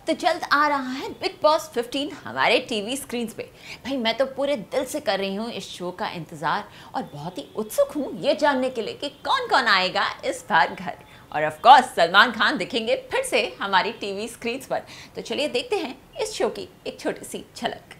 तो जल्द आ रहा है बिग बॉस 15 हमारे टीवी स्क्रीन पे। भाई मैं तो पूरे दिल से कर रही हूँ इस शो का इंतज़ार और बहुत ही उत्सुक हूँ ये जानने के लिए कि कौन कौन आएगा इस बार घर। और ऑफ कोर्स सलमान खान दिखेंगे फिर से हमारी टीवी स्क्रीन पर। तो चलिए देखते हैं इस शो की एक छोटी सी झलक।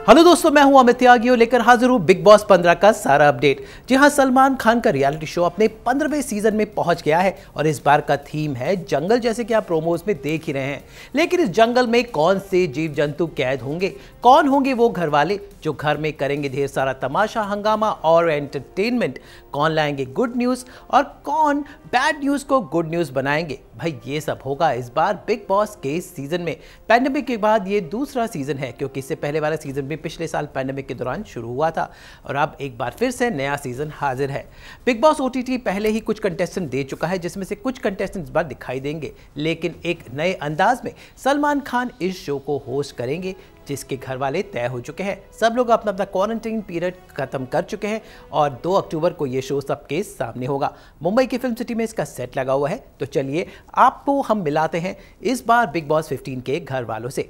हेलो दोस्तों, मैं हूं अमित त्यागी और लेकर हाजिर हूं बिग बॉस 15 का सारा अपडेट। जी हां, सलमान खान का रियलिटी शो अपने 15वें सीजन में पहुंच गया है और इस बार का थीम है जंगल, जैसे कि आप प्रोमोज में देख ही रहे हैं। लेकिन इस जंगल में कौन से जीव जंतु कैद होंगे, कौन होंगे वो घर वाले जो घर में करेंगे ढेर सारा तमाशा, हंगामा और एंटरटेनमेंट, कौन लाएंगे गुड न्यूज और कौन बैड न्यूज को गुड न्यूज बनाएंगे। भाई ये सब होगा इस बार बिग बॉस के इस सीजन में। पैंडेमिक के बाद ये दूसरा सीजन है, क्योंकि इससे पहले वाला सीजन भी पिछले साल पैंडेमिक के दौरान शुरू हुआ था और अब एक बार फिर से नया सीजन हाजिर है। बिग बॉस ओटीटी पहले ही कुछ कंटेस्टेंट दे चुका है, जिसमें से कुछ कंटेस्टेंट इस बार दिखाई देंगे, लेकिन एक नए अंदाज में सलमान खान इस शो को होस्ट करेंगे, जिसके घर वाले तय हो चुके हैं। सब लोग अपना अपना क्वारंटाइन पीरियड खत्म कर चुके हैं और 2 अक्टूबर को ये शो सबके सामने होगा। मुंबई की फिल्म सिटी में इसका सेट लगा हुआ है। तो चलिए आपको हम मिलाते हैं इस बार बिग बॉस 15 के घर वालों से।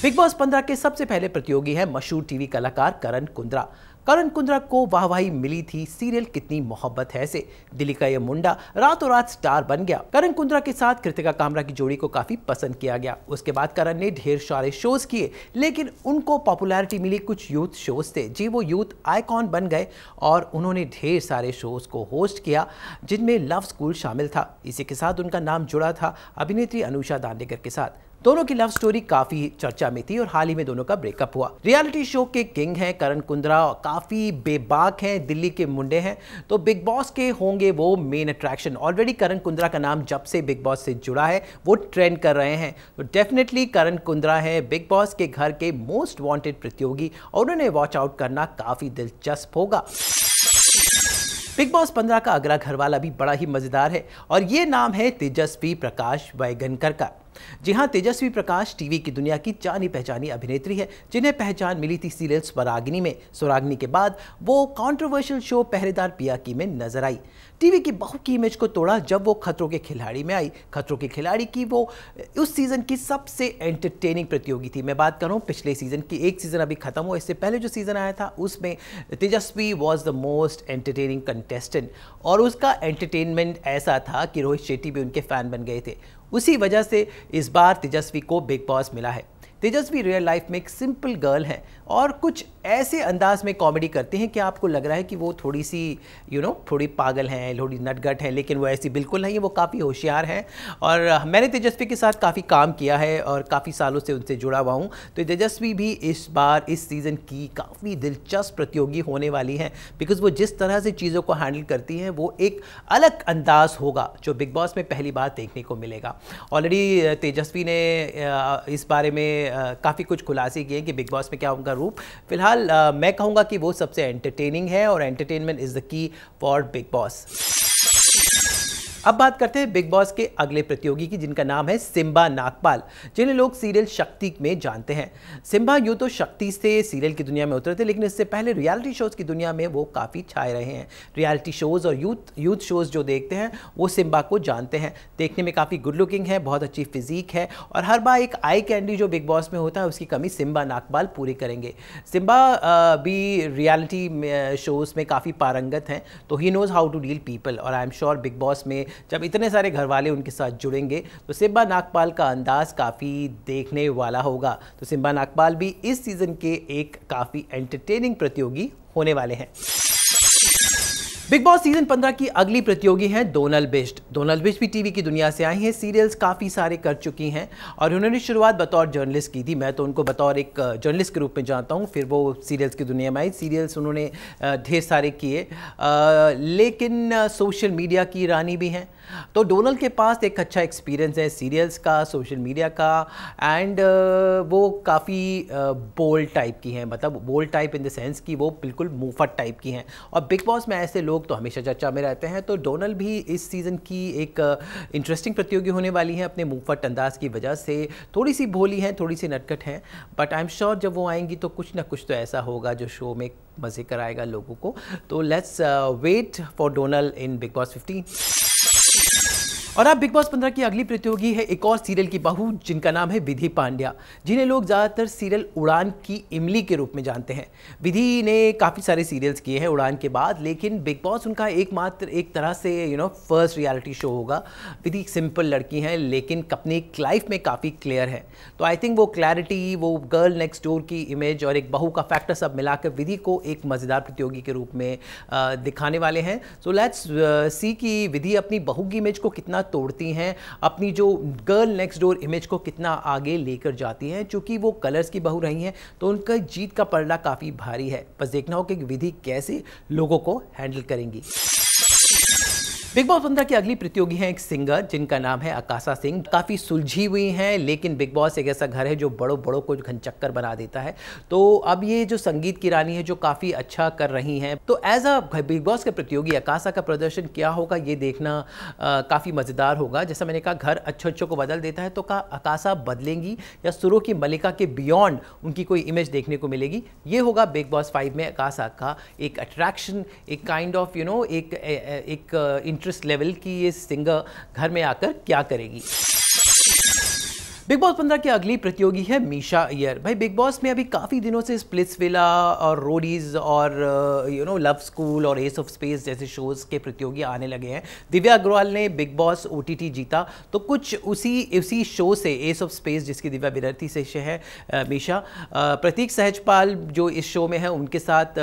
बिग बॉस 15 के सबसे पहले प्रतियोगी है मशहूर टीवी कलाकार करण कुंद्रा। करण कुंद्रा को वाहवाही मिली थी सीरियल कितनी मोहब्बत है से। दिल्ली का ये मुंडा रातों रात स्टार बन गया। करण कुंद्रा के साथ कृतिका कामरा की जोड़ी को काफी पसंद किया गया। उसके बाद करण ने ढेर सारे शोज किए, लेकिन उनको पॉपुलैरिटी मिली कुछ यूथ शोज से। जी वो यूथ आइकॉन बन गए और उन्होंने ढेर सारे शोज को होस्ट किया, जिनमें लव स्कूल शामिल था। इसी के साथ उनका नाम जुड़ा था अभिनेत्री अनुषा दांडेकर के साथ। दोनों की लव स्टोरी काफी चर्चा में थी और हाल ही में दोनों का ब्रेकअप हुआ। रियलिटी शो के किंग हैं करण कुंद्रा, काफी बेबाक हैं, दिल्ली के मुंडे हैं, तो बिग बॉस के होंगे वो मेन अट्रैक्शन। ऑलरेडी करण कुंद्रा का नाम जब से बिग बॉस से जुड़ा है वो ट्रेंड कर रहे हैं, तो डेफिनेटली करण कुंद्रा है बिग बॉस के घर के मोस्ट वांटेड प्रतियोगी और उन्हें वॉच आउट करना काफी दिलचस्प होगा। बिग बॉस 15 का अगला घरवाला भी बड़ा ही मजेदार है और ये नाम है तेजस्वी प्रकाश वैगनकर का। जी हां, तेजस्वी प्रकाश टीवी की दुनिया की जानी पहचानी अभिनेत्री है, जिन्हें पहचान मिली थी सीरियल स्वरागिनी में। स्वरागिनी के बाद वो कंट्रोवर्शियल शो पहरेदार पिया की में नजर आई। टीवी की बहू की इमेज को तोड़ा जब वो खतरों के खिलाड़ी में आई। खतरों के खिलाड़ी की वो उस सीजन की सबसे एंटरटेनिंग प्रतियोगी थी। मैं बात कर रहा हूँ पिछले सीजन की। एक सीजन अभी खत्म हुआ, इससे पहले जो सीजन आया था उसमें Tejasswi was the most entertaining contestant और उसका एंटरटेनमेंट ऐसा था कि रोहित शेट्टी भी उनके फैन बन गए थे। उसी वजह से इस बार तेजस्वी को बिग बॉस मिला है। तेजस्वी रियल लाइफ में एक सिंपल गर्ल है और कुछ ऐसे अंदाज में कॉमेडी करते हैं कि आपको लग रहा है कि वो थोड़ी सी थोड़ी पागल हैं, थोड़ी नटगट हैं, लेकिन वो ऐसी बिल्कुल नहीं है। वो काफ़ी होशियार हैं और मैंने तेजस्वी के साथ काफ़ी काम किया है और काफ़ी सालों से उनसे जुड़ा हुआ हूँ। तो तेजस्वी भी इस बार इस सीज़न की काफ़ी दिलचस्प प्रतियोगी होने वाली हैं, बिकॉज वो जिस तरह से चीज़ों को हैंडल करती हैं वो एक अलग अंदाज होगा जो बिग बॉस में पहली बार देखने को मिलेगा। ऑलरेडी तेजस्वी ने इस बारे में काफ़ी कुछ खुलासे किए कि बिग बॉस में क्या उनका रूप। फिलहाल मैं कहूँगा कि वो सबसे एंटरटेनिंग है और entertainment is the key for big boss. अब बात करते हैं बिग बॉस के अगले प्रतियोगी की, जिनका नाम है सिम्बा नागपाल, जिन्हें लोग सीरियल शक्ति में जानते हैं। सिम्बा यूँ तो शक्ति से सीरियल की दुनिया में उतरे थे, लेकिन इससे पहले रियलिटी शोज़ की दुनिया में वो काफ़ी छाए रहे हैं। रियलिटी शोज़ और यूथ शोज़ जो देखते हैं वो सिम्बा को जानते हैं। देखने में काफ़ी गुड लुकिंग है, बहुत अच्छी फिजिक है और हर बार एक आई कैंडी जो बिग बॉस में होता है उसकी कमी सिम्बा नागपाल पूरी करेंगे। सिम्बा भी रियलिटी शोज़ में काफ़ी पारंगत हैं, तो he knows how to deal people और I am sure Bigg Boss में जब इतने सारे घर वाले उनके साथ जुड़ेंगे तो सिम्बा नागपाल का अंदाज काफ़ी देखने वाला होगा। तो सिम्बा नागपाल भी इस सीज़न के एक काफ़ी एंटरटेनिंग प्रतियोगी होने वाले हैं। बिग बॉस सीजन 15 की अगली प्रतियोगी हैं डोनल बिष्ट। डोनल बिष्ट भी टीवी की दुनिया से आई हैं, सीरियल्स काफ़ी सारे कर चुकी हैं और उन्होंने शुरुआत बतौर जर्नलिस्ट की थी। मैं तो उनको बतौर एक जर्नलिस्ट के रूप में जानता हूं, फिर वो सीरियल्स की दुनिया में आई। सीरियल्स उन्होंने ढेर सारे किए, लेकिन सोशल मीडिया की रानी भी हैं। तो डोनल के पास एक अच्छा एक्सपीरियंस है सीरियल्स का, सोशल मीडिया का, एंड वो काफ़ी बोल्ड टाइप की हैं। मतलब bold type in the sense कि वो बिल्कुल मुंहफट टाइप की हैं और बिग बॉस में ऐसे लोग तो हमेशा चर्चा में रहते हैं। तो डोनल भी इस सीज़न की एक इंटरेस्टिंग प्रतियोगी होने वाली हैं अपने मुंहफट अंदाज की वजह से। थोड़ी सी भोली हैं, थोड़ी सी नटखट हैं, बट आई एम श्योर जब वो आएंगी तो कुछ ना कुछ तो ऐसा होगा जो शो में मज़े कराएगा लोगों को। तो let's wait for Donal in Bigg Boss 15। और अब बिग बॉस 15 की अगली प्रतियोगी है एक और सीरियल की बहू जिनका नाम है विधि पांड्या, जिन्हें लोग ज़्यादातर सीरियल उड़ान की इमली के रूप में जानते हैं। विधि ने काफ़ी सारे सीरियल्स किए हैं उड़ान के बाद, लेकिन बिग बॉस उनका एकमात्र एक तरह से फर्स्ट रियलिटी शो होगा। विधि एक सिंपल लड़की हैं लेकिन अपनी लाइफ में काफ़ी क्लियर है। तो आई थिंक वो क्लैरिटी, वो गर्ल नेक्स्ट डोर की इमेज और एक बहू का फैक्टर सब मिलाकर विधि को एक मज़ेदार प्रतियोगी के रूप में दिखाने वाले हैं। सो लेट्स सी कि विधि अपनी बहू की इमेज को कितना तोड़ती हैं, अपनी जो गर्ल नेक्स्ट डोर इमेज को कितना आगे लेकर जाती हैं। चूंकि वो कलर्स की बहू रही हैं तो उनका जीत का पलड़ा काफ़ी भारी है। बस देखना हो कि विधि कैसे लोगों को हैंडल करेंगी। बिग बॉस 15 की अगली प्रतियोगी हैं एक सिंगर जिनका नाम है आकाशा सिंह। काफ़ी सुलझी हुई हैं, लेकिन बिग बॉस एक ऐसा घर है जो बड़ों बड़ों को घनचक्कर बना देता है। तो अब ये जो संगीत की रानी है जो काफ़ी अच्छा कर रही हैं, तो एज अ बिग बॉस के प्रतियोगी आकाशा का प्रदर्शन क्या होगा ये देखना काफ़ी मज़ेदार होगा। जैसा मैंने कहा, घर अच्छों को बदल देता है, तो क्या आकाशा बदलेंगी या सुरों की मलिका के बियॉन्ड उनकी कोई इमेज देखने को मिलेगी? ये होगा बिग बॉस 5 में आकाशा का एक अट्रैक्शन, एक काइंड ऑफ एक इंटरेस्ट लेवल की ये सिंगर घर में आकर क्या करेगी। बिग बॉस 15 की अगली प्रतियोगी है मीशा अय्यर। भाई बिग बॉस में अभी काफ़ी दिनों से स्प्लिट्सविला और रोडीज और लव स्कूल और एस ऑफ स्पेस जैसे शोज़ के प्रतियोगी आने लगे हैं। दिव्या अग्रवाल ने बिग बॉस OTT जीता, तो कुछ उसी शो से, एस ऑफ स्पेस जिसकी दिव्या विनर थी, से है मीशा। प्रतीक सहजपाल जो इस शो में है, उनके साथ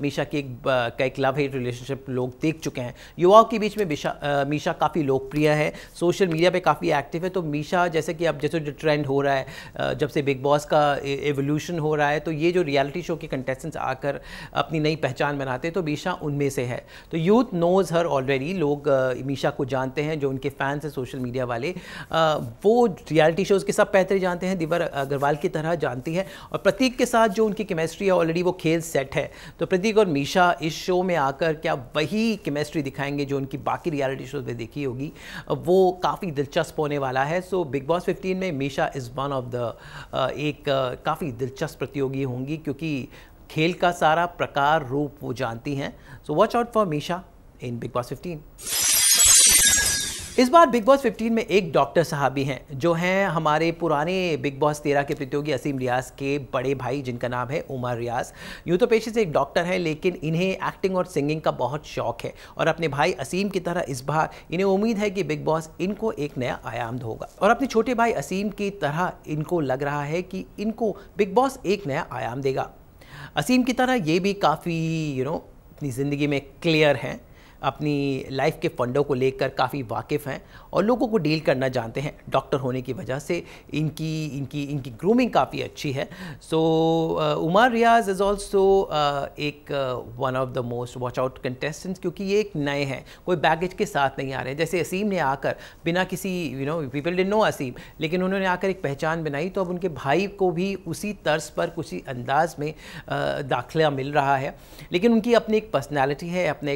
मीशा की एक लव हेट रिलेशनशिप लोग देख चुके हैं। युवाओं के बीच में मीशा काफ़ी लोकप्रिय है, सोशल मीडिया पे काफ़ी एक्टिव है। तो मीशा जैसे कि अब जैसे जो ट्रेंड हो रहा है, जब से बिग बॉस का एवोल्यूशन हो रहा है, तो ये जो रियलिटी शो के कंटेस्टेंट्स आकर अपनी नई पहचान बनाते हैं, तो मीशा उनमें से है। तो यूथ नोज हर ऑलरेडी, लोग मीशा को जानते हैं, जो उनके फैंस हैं सोशल मीडिया वाले, वो रियलिटी शोज़ के सब बेहतर जानते हैं, दिव्या अग्रवाल की तरह जानती है। और प्रतीक के साथ जो उनकी केमिस्ट्री है, ऑलरेडी वो खेल सेट है। तो प्रतीक और मीशा इस शो में आकर क्या वही केमिस्ट्री दिखाएंगे जो उनकी बाकी रियलिटी शोज में देखी होगी? वो काफ़ी दिलचस्प होने वाला है। सो बिग बॉस 15 में Misha is one of the काफ़ी दिलचस्प प्रतियोगी होंगी, क्योंकि खेल का सारा प्रकार रूप वो जानती हैं। So watch out for Misha in Bigg Boss 15। इस बार बिग बॉस 15 में एक डॉक्टर साहब भी हैं, जो हैं हमारे पुराने बिग बॉस 13 के प्रतियोगी असीम रियाज के बड़े भाई, जिनका नाम है उमर रियाज। यूँ तो पेशे से एक डॉक्टर हैं, लेकिन इन्हें एक्टिंग और सिंगिंग का बहुत शौक है, और अपने भाई असीम की तरह इस बार इन्हें उम्मीद है कि बिग बॉस इनको एक नया आयाम होगा। और अपने छोटे भाई असीम की तरह इनको लग रहा है कि इनको बिग बॉस एक नया आयाम देगा। असीम की तरह ये भी काफ़ी अपनी ज़िंदगी में क्लियर हैं, अपनी लाइफ के फंडों को लेकर काफ़ी वाकिफ़ हैं और लोगों को डील करना जानते हैं। डॉक्टर होने की वजह से इनकी ग्रूमिंग काफ़ी अच्छी है। सो उमर रियाज इज़ ऑल्सो एक one of the most watch out contestants, क्योंकि ये एक नए हैं, कोई बैगेज के साथ नहीं आ रहे हैं। जैसे असीम ने आकर बिना किसी पीपल डिडंट नो असीम, लेकिन उन्होंने आकर एक पहचान बनाई, तो अब उनके भाई को भी उसी तर्ज पर उसी अंदाज में दाखिला मिल रहा है। लेकिन उनकी अपनी एक पर्सनैलिटी है, अपना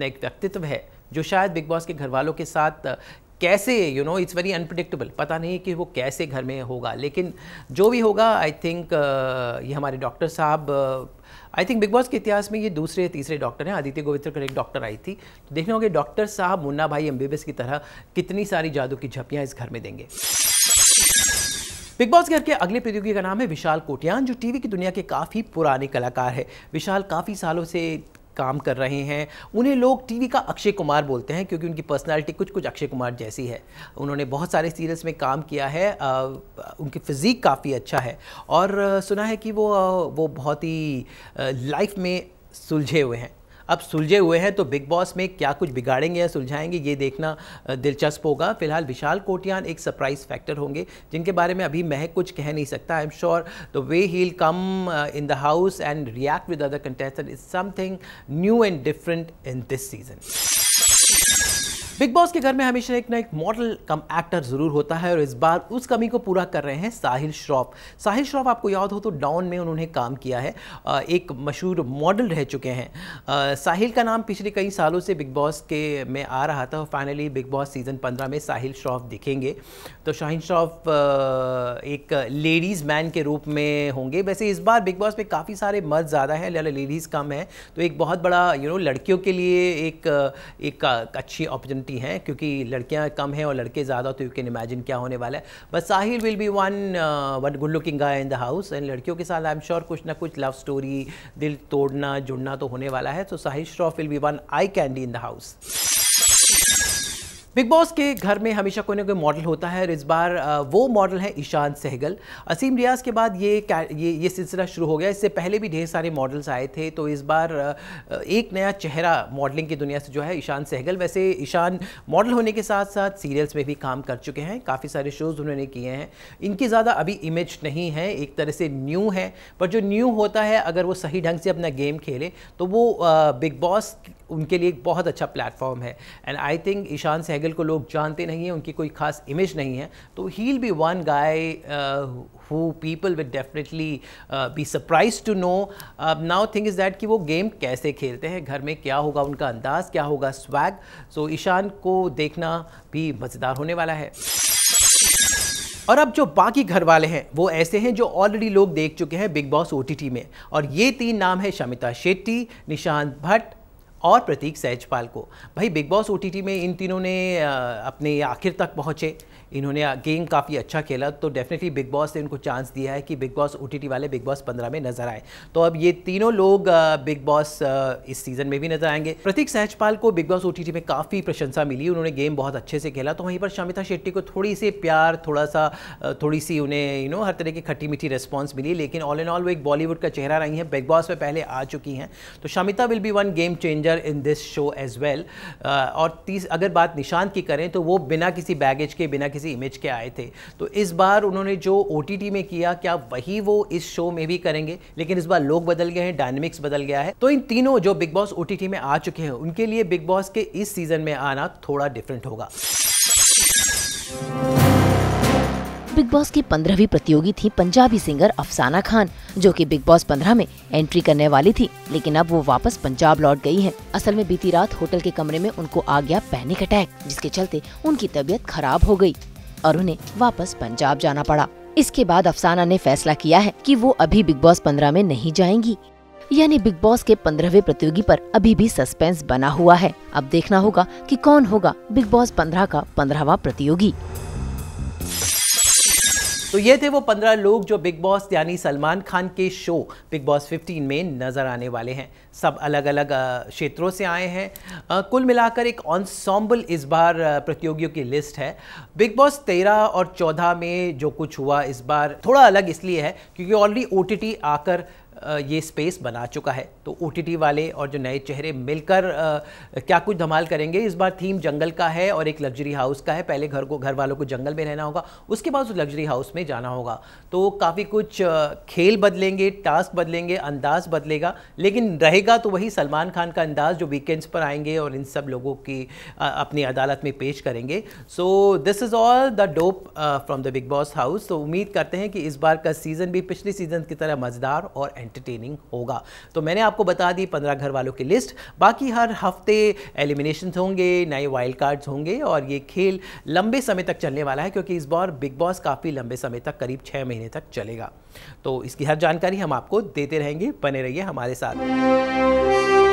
एक व्यक्तित्व है, जो शायद बिग बॉस के घर वालों के साथ कैसे इट्स वेरी अनप्रिडिक्टेबल, पता नहीं कि वो कैसे घर में होगा। लेकिन जो भी होगा, आई थिंक ये हमारे डॉक्टर साहब, आई थिंक बिग बॉस के इतिहास में ये दूसरे या तीसरे डॉक्टर हैं। आदित्य गोविंदकर एक डॉक्टर आई थी, तो देखना होगा डॉक्टर साहब मुन्ना भाई MBBS की तरह कितनी सारी जादू की झप्पियाँ इस घर में देंगे। बिग बॉस घर के अगले प्रतियोगी का नाम है विशाल कोटियान, जो टीवी की दुनिया के काफ़ी पुराने कलाकार है। विशाल काफ़ी सालों से काम कर रहे हैं। उन्हें लोग टीवी का अक्षय कुमार बोलते हैं, क्योंकि उनकी पर्सनालिटी कुछ अक्षय कुमार जैसी है। उन्होंने बहुत सारे सीरियल्स में काम किया है, उनकी फिज़ीक काफ़ी अच्छा है, और सुना है कि वो बहुत ही लाइफ में सुलझे हुए हैं। अब सुलझे हुए हैं तो बिग बॉस में क्या कुछ बिगाड़ेंगे या सुलझाएंगे, ये देखना दिलचस्प होगा। फिलहाल विशाल कोटियान एक सरप्राइज फैक्टर होंगे, जिनके बारे में अभी मैं कुछ कह नहीं सकता। आई am sure the way he will come in the house and react with other contestant is something new and different in this season. Big Boss के घर में हमेशा एक ना एक मॉडल कम एक्टर जरूर होता है, और इस बार उस कमी को पूरा कर रहे हैं साहिल श्रॉफ। साहिल श्रॉफ आपको याद हो तो डॉन में उन्होंने काम किया है, एक मशहूर मॉडल रह चुके हैं। साहिल का नाम पिछले कई सालों से बिग बॉस के में आ रहा था, और फाइनली बिग बॉस सीज़न 15 में साहिल श्रॉफ दिखेंगे। तो साहिल श्रॉफ एक लेडीज़ मैन के रूप में होंगे। वैसे इस बार बिग बॉस में काफ़ी सारे मर्द ज़्यादा हैं, लेडीज़ कम है, तो एक बहुत बड़ा लड़कियों के लिए एक अच्छी अपॉर्चुनिटी 50-50 हैं, क्योंकि लड़कियां कम हैं और लड़के ज़्यादा, तो यू कैन इमेजिन क्या होने वाला है। But Sahil will be one good looking guy in the house, and लड़कियों के साथ आई एम श्योर कुछ ना कुछ लव स्टोरी, दिल तोड़ना जुड़ना तो होने वाला है। तो Sahil Shroff will be one eye candy in the house. Bigg Boss के घर में हमेशा कोई ना कोई मॉडल होता है, और इस बार वो मॉडल है ईशान सहगल। असीम रियाज के बाद ये सिलसिला शुरू हो गया। इससे पहले भी ढेर सारे मॉडल्स आए थे, तो इस बार एक नया चेहरा मॉडलिंग की दुनिया से जो है ईशान सहगल। वैसे ईशान मॉडल होने के साथ साथ सीरियल्स में भी काम कर चुके हैं, काफ़ी सारे शोज़ उन्होंने किए हैं। इनकी ज़्यादा अभी इमेज नहीं है, एक तरह से न्यू है, पर जो न्यू होता है अगर वो सही ढंग से अपना गेम खेले तो वो बिग बॉस उनके लिए एक बहुत अच्छा प्लेटफॉर्म है। And I think Ishaan Sehgal को लोग जानते नहीं हैं, उनकी कोई खास इमेज नहीं है, तो he will be one guy who people will definitely be surprise to know. Now thing is that कि वो गेम कैसे खेलते हैं, घर में क्या होगा उनका अंदाज, क्या होगा स्वैग। सो ईशान को देखना भी मज़ेदार होने वाला है। और अब जो बाकी घर वाले हैं वो ऐसे हैं जो ऑलरेडी लोग देख चुके हैं बिग बॉस OTT में, और ये 3 नाम है शमिता शेट्टी, निशांत भट्ट और प्रतीक सहजपाल को। भाई बिग बॉस OTT में इन तीनों ने अपने आखिर तक पहुँचे, इन्होंने गेम काफ़ी अच्छा खेला, तो डेफिनेटली बिग बॉस ने इनको चांस दिया है कि बिग बॉस OTT वाले बिग बॉस 15 में नजर आए। तो अब ये तीनों लोग बिग बॉस इस सीज़न में भी नजर आएंगे। प्रतीक सहजपाल को बिग बॉस OTT में काफ़ी प्रशंसा मिली, उन्होंने गेम बहुत अच्छे से खेला। तो वहीं पर शमिता शेट्टी को थोड़ी सी प्यार, थोड़ी सी उन्हें हर तरह की खट्टी मीठी रिस्पॉन्स मिली, लेकिन ऑल इन ऑल वो एक बॉलीवुड का चेहरा रही हैं, बिग बॉस में पहले आ चुकी हैं। तो Shamita will be one game changer in this show as well. और अगर बात निशांत की करें तो वो बिना किसी बैगेज के, बिना किसी इमेज के आए थे। तो इस बार उन्होंने जो OTT में किया, क्या वही वो इस शो में भी करेंगे? लेकिन इस बार लोग बदल गए हैं, डायनेमिक्स बदल गया है। तो इन तीनों जो बिग बॉस OTT में आ चुके हैं उनके लिए बिग बॉस के इस सीजन में आना थोड़ा डिफरेंट होगा। बिग बॉस की 15वीं प्रतियोगी थी पंजाबी सिंगर अफसाना खान, जो कि बिग बॉस 15 में एंट्री करने वाली थी, लेकिन अब वो वापस पंजाब लौट गई हैं। असल में बीती रात होटल के कमरे में उनको आ गया पैनिक अटैक, जिसके चलते उनकी तबीयत खराब हो गई और उन्हें वापस पंजाब जाना पड़ा। इसके बाद अफसाना ने फैसला किया है कि वो अभी बिग बॉस 15 में नहीं जाएंगी। यानी बिग बॉस के 15वें प्रतियोगी पर अभी भी सस्पेंस बना हुआ है। अब देखना होगा कि कौन होगा बिग बॉस 15 का 15वां प्रतियोगी। तो ये थे वो 15 लोग जो बिग बॉस यानी सलमान खान के शो बिग बॉस 15 में नज़र आने वाले हैं। सब अलग अलग क्षेत्रों से आए हैं। कुल मिलाकर एक एंसेंबल इस बार प्रतियोगियों की लिस्ट है। बिग बॉस 13 और 14 में जो कुछ हुआ इस बार थोड़ा अलग इसलिए है क्योंकि ऑलरेडी OTT आकर ये स्पेस बना चुका है। तो OTT वाले और जो नए चेहरे मिलकर क्या कुछ धमाल करेंगे। इस बार थीम जंगल का है और एक लग्जरी हाउस का है। पहले घर वालों को जंगल में रहना होगा, उसके बाद उस लग्जरी हाउस में जाना होगा। तो काफ़ी कुछ खेल बदलेंगे, टास्क बदलेंगे, अंदाज बदलेगा, लेकिन रहेगा तो वही सलमान खान का अंदाज जो वीकेंड्स पर आएंगे और इन सब लोगों की अपनी अदालत में पेश करेंगे। So this is all the dope from the big boss house. तो उम्मीद करते हैं कि इस बार का सीज़न भी पिछले सीजन की तरह मज़ेदार और एंटरटेनिंग होगा। तो मैंने आपको बता दी 15 घर वालों की लिस्ट। बाकी हर हफ्ते एलिमिनेशंस होंगे, नए वाइल्ड कार्ड्स होंगे और ये खेल लंबे समय तक चलने वाला है क्योंकि इस बार बिग बॉस काफ़ी लंबे समय तक, करीब 6 महीने तक चलेगा। तो इसकी हर जानकारी हम आपको देते रहेंगे, बने रहिए हमारे साथ।